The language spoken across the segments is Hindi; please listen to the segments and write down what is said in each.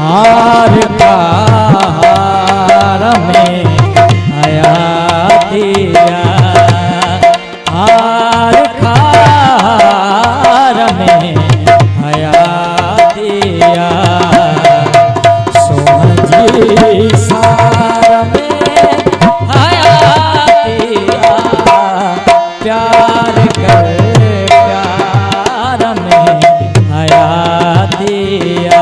हार कार में आया दिया, हार कार में आया दिया। सोहजी सार में आया दिया, प्यार कर प्यार में आया दिया।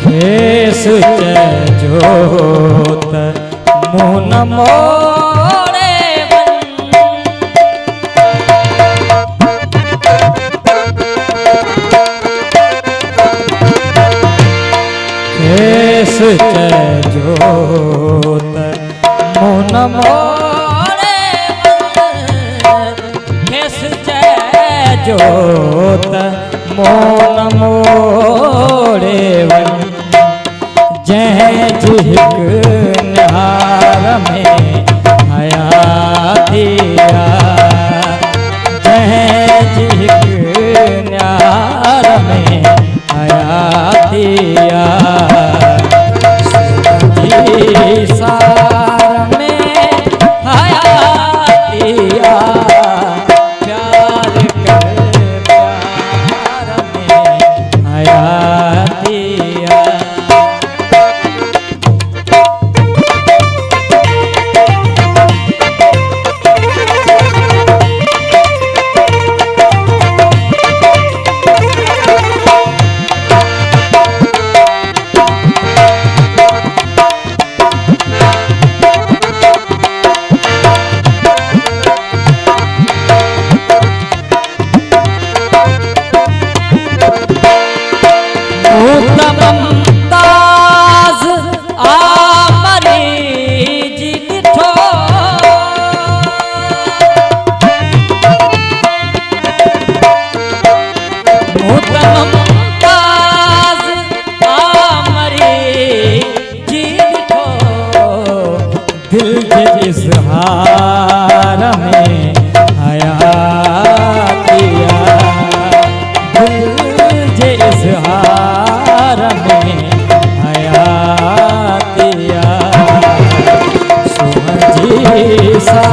केस जोत मुन मोरे बन, केस जोत मुन मोरे बन, केस जोत मुन मोरे बन। जह जिक निहार में आया दिया, जह जिक निहार में आया दिया। सोहजी सार में आया दिया, प्यार कर प्यार में आया दिया। मुमताज आमरी जी दिठो, मुमताज आमरी जी दिठो, दिल के इजहार में आया दिया, दिल के इजहार में आया दिया। सोहजी सा